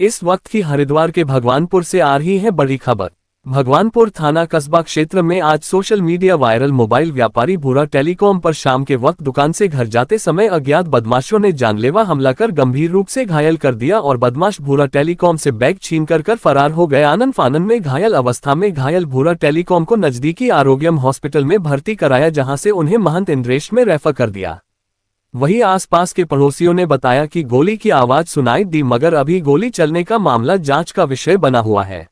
इस वक्त की हरिद्वार के भगवानपुर से आ रही है बड़ी खबर। भगवानपुर थाना कस्बा क्षेत्र में आज सोशल मीडिया वायरल मोबाइल व्यापारी भूरा टेलीकॉम पर शाम के वक्त दुकान से घर जाते समय अज्ञात बदमाशों ने जानलेवा हमला कर गंभीर रूप से घायल कर दिया और बदमाश भूरा टेलीकॉम से बैग छीनकर कर फरार हो गए। आनन फानन में घायल अवस्था में घायल भूरा टेलीकॉम को नजदीकी आरोग्यम हॉस्पिटल में भर्ती कराया, जहाँ से उन्हें महंत इंद्रेश में रेफर कर दिया। वहीं आसपास के पड़ोसियों ने बताया कि गोली की आवाज सुनाई दी, मगर अभी गोली चलने का मामला जांच का विषय बना हुआ है।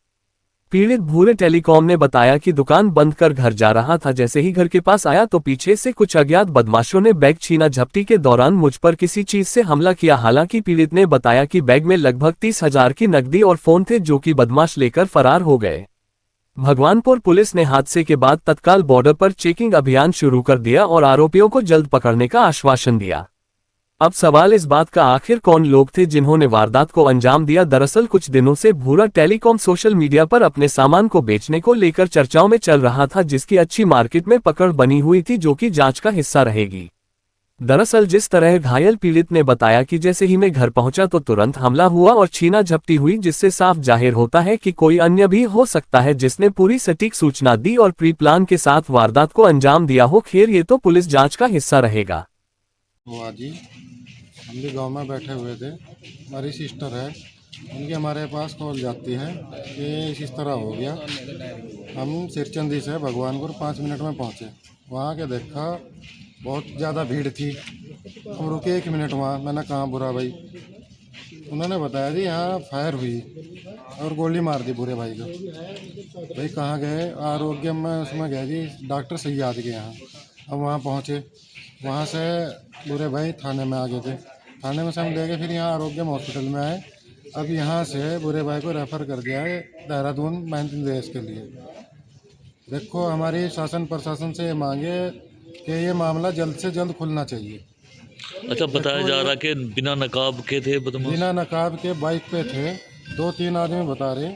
पीड़ित भूरे टेलीकॉम ने बताया कि दुकान बंद कर घर जा रहा था, जैसे ही घर के पास आया तो पीछे से कुछ अज्ञात बदमाशों ने बैग छीना। झपटी के दौरान मुझ पर किसी चीज से हमला किया। हालांकि पीड़ित ने बताया कि बैग में लगभग 30,000 की नकदी और फोन थे, जो कि बदमाश लेकर फरार हो गए। भगवानपुर पुलिस ने हादसे के बाद तत्काल बॉर्डर पर चेकिंग अभियान शुरू कर दिया और आरोपियों को जल्द पकड़ने का आश्वासन दिया। अब सवाल इस बात का, आखिर कौन लोग थे जिन्होंने वारदात को अंजाम दिया। दरअसल कुछ दिनों से भूरा टेलीकॉम सोशल मीडिया पर अपने सामान को बेचने को लेकर चर्चाओं में चल रहा था, जिसकी अच्छी मार्केट में पकड़ बनी हुई थी, जो कि जांच का हिस्सा रहेगी। दरअसल जिस तरह घायल पीड़ित ने बताया कि जैसे ही मैं घर पहुंचा तो तुरंत हमला हुआ और छीना झपटी हुई, जिससे साफ जाहिर होता है कि कोई अन्य भी हो सकता है जिसने पूरी सटीक सूचना दी और प्री प्लान के साथ वारदात को अंजाम दिया हो। खैर, ये तो पुलिस जांच का हिस्सा रहेगा। वाह जी, हम भी गांव में बैठे हुए थे। हमारी सिस्टर है, उनकी हमारे पास कॉल जाती है कि इस तरह हो गया। हम सिरचंदी से भगवानपुर 5 मिनट में पहुंचे। वहाँ के देखा बहुत ज़्यादा भीड़ थी। हम रुके 1 मिनट वहाँ। मैंने कहा बुरा भाई, उन्होंने बताया जी यहाँ फायर हुई और गोली मार दी बुरे भाई को। भाई कहाँ गए? आरोग्य में उसमें गए जी, डॉक्टर सैयाद के यहाँ। अब वहाँ पहुँचे, वहाँ से बुरे भाई थाने में आ गए थे। थाने में से हम ले गए, फिर यहाँ आरोग्यम हॉस्पिटल में आए। अब यहाँ से बुरे भाई को रेफ़र कर दिया है देहरादून महंत इंद्रेश के लिए। देखो, हमारी शासन प्रशासन से ये मांगे कि ये मामला जल्द से जल्द खुलना चाहिए। अच्छा, बताया जा रहा कि बिना नकाब के थे बदमाश। बिना नकाब के बाइक पे थे 2-3 आदमी बता रहे,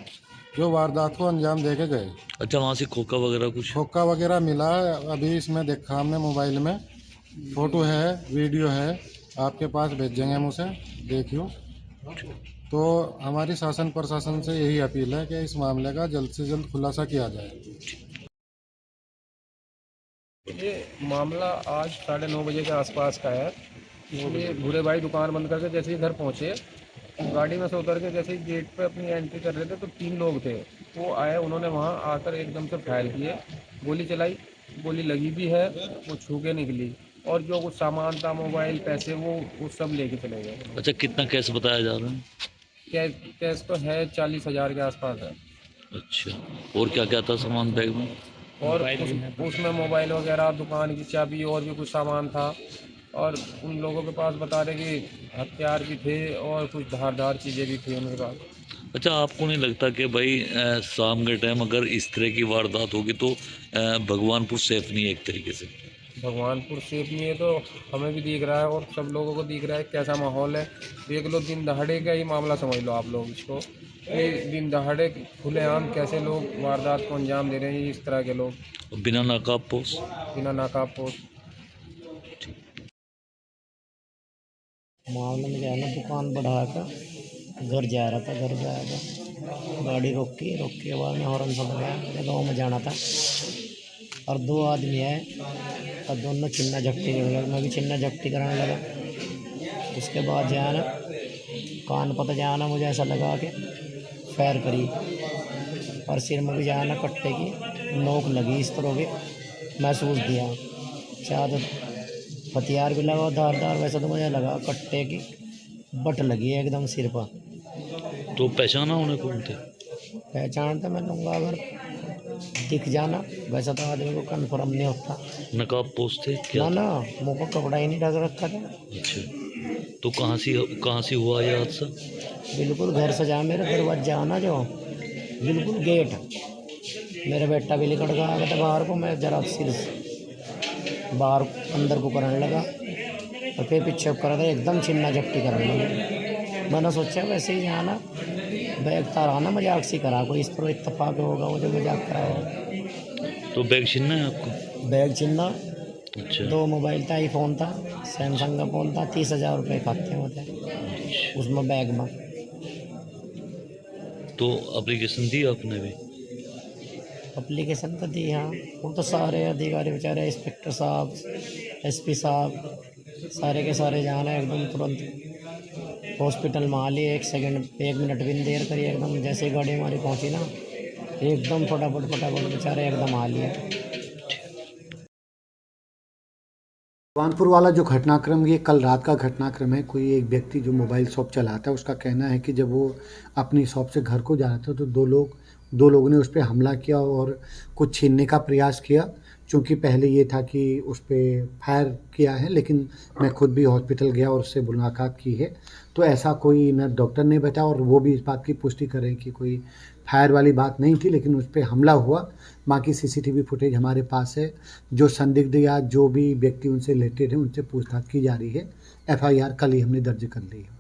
जो वारदात को अंजाम दे के गए। अच्छा, वहाँ से खोखा वगैरह कुछ? खोखा वगैरह मिला, अभी इसमें देखा हमने मोबाइल में, फ़ोटो है, वीडियो है, आपके पास भेजेंगे हम उसे, देखियो। तो हमारी शासन प्रशासन से यही अपील है कि इस मामले का जल्द से जल्द खुलासा किया जाए। ये मामला आज 9:30 बजे के आसपास का है। इसलिए भूरे भाई दुकान बंद करके जैसे ही घर पहुंचे, गाड़ी में से उतर के जैसे ही गेट पे अपनी एंट्री कर रहे थे तो 3 लोग थे। वो आए, उन्होंने वहां आकर एकदम से फायर किए, गोली चलाई। गोली लगी भी है, वो छू के निकली और जो कुछ सामान था, मोबाइल, पैसे, वो सब लेके चले गए। अच्छा, कितना कैश बताया जा रहा है? कैश तो है 40,000 के आसपास है। अच्छा, और क्या क्या था सामान बैग में? और उसमें मोबाइल वगैरह, दुकान की चाबी और भी कुछ सामान था। और उन लोगों के पास बता रहे कि हथियार भी थे और कुछ धारदार चीज़ें भी थी उनके पास। अच्छा, आपको नहीं लगता कि भाई शाम के टाइम अगर इस तरह की वारदात होगी तो भगवानपुर सेफ नहीं है एक तरीके से? भगवानपुर सेफ नहीं है तो हमें भी दिख रहा है और सब लोगों को दिख रहा है कैसा माहौल है। देख लो, दिन दहाड़े का ही मामला समझ लो आप लोग इसको। ये दिन दहाड़े खुलेआम कैसे लोग वारदात को अंजाम दे रहे हैं, इस तरह के लोग बिना नकाब पोश। बिना नाकाब पोश। मामले में जो है ना, दुकान बढ़ा कर घर जा रहा था। गाड़ी रोक के बाद में हॉर्न सा लगाया। मेरे गाँव में जाना था और 2 आदमी आए और दोनों चिन्ना झपटी करने लगे। मैं भी चिन्ना झपटी कराने लगा। उसके बाद जो है ना, कान पता जो है ना, मुझे ऐसा लगा कि फायर करी और सिर में भी जो है ना कट्टे की नोक लगी, इस तरह के महसूस दिया। शायद हथियार भी लगा धारदार, वैसे तो मुझे लगा कट्टे की बट लगी है एकदम सिर पर। तो पहचाना उन्हें कौन थे? पहचान तो मैं लूँगा अगर दिख जाना, वैसा तो आदमी को कन्फर्म नहीं होता। नकाब पोश थे क्या? ना, मुँह को कपड़ा ही नहीं ढक रखा था। अच्छा, तो कहाँ से हुआ ये हादसा? बिल्कुल घर से जा, मेरे दरवाजा आना जो बिल्कुल गेट। मेरा बेटा भी निकल गया था बाहर को, मैं जरा सिर बाहर अंदर को करने लगा और फिर पीछे कर रहा था, एकदम छिन्ना झपटी करने लगा। मैंने सोचा वैसे ही जाना, बैग तारा ना मजाक सी करा, कोई इस तरह इत्तेफाक होगा, मुझे मजाक कराया। तो बैग छीनना है आपको? बैग छिन्ना, अच्छा। 2 मोबाइल था, आईफोन था, सैमसंग का फ़ोन था, 30,000 रुपये खाते होते उसमें बैग में। तो एप्लीकेशन दी आपने भी? एप्लीकेशन तो दी, हाँ। वो तो सारे अधिकारी बेचारे, इंस्पेक्टर साहब, एसपी साहब, सारे के सारे जाना एकदम तुरंत हॉस्पिटल में आ लिए। 1 मिनट भी नहीं देर करी, एकदम जैसे ही गाड़ी हमारी पहुंची ना, एकदम फटाफट फटाफट बेचारे एकदम आ लिए। भगवानपुर वाला जो घटनाक्रम, ये कल रात का घटनाक्रम है। कोई एक व्यक्ति जो मोबाइल शॉप चलाता है, उसका कहना है कि जब वो अपनी शॉप से घर को जा रहा था तो दो लोगों ने उस पर हमला किया और कुछ छीनने का प्रयास किया। चूँकि पहले ये था कि उस पर फायर किया है, लेकिन मैं खुद भी हॉस्पिटल गया और उससे मुलाकात की है, तो ऐसा कोई न डॉक्टर ने बताया और वो भी इस बात की पुष्टि करें कि कोई फायर वाली बात नहीं थी, लेकिन उस पर हमला हुआ। बाकी सीसीटीवी फुटेज हमारे पास है। जो संदिग्ध या जो भी व्यक्ति उनसे रिलेटेड है, उनसे पूछताछ की जा रही है। एफआईआर कल ही हमने दर्ज कर ली है।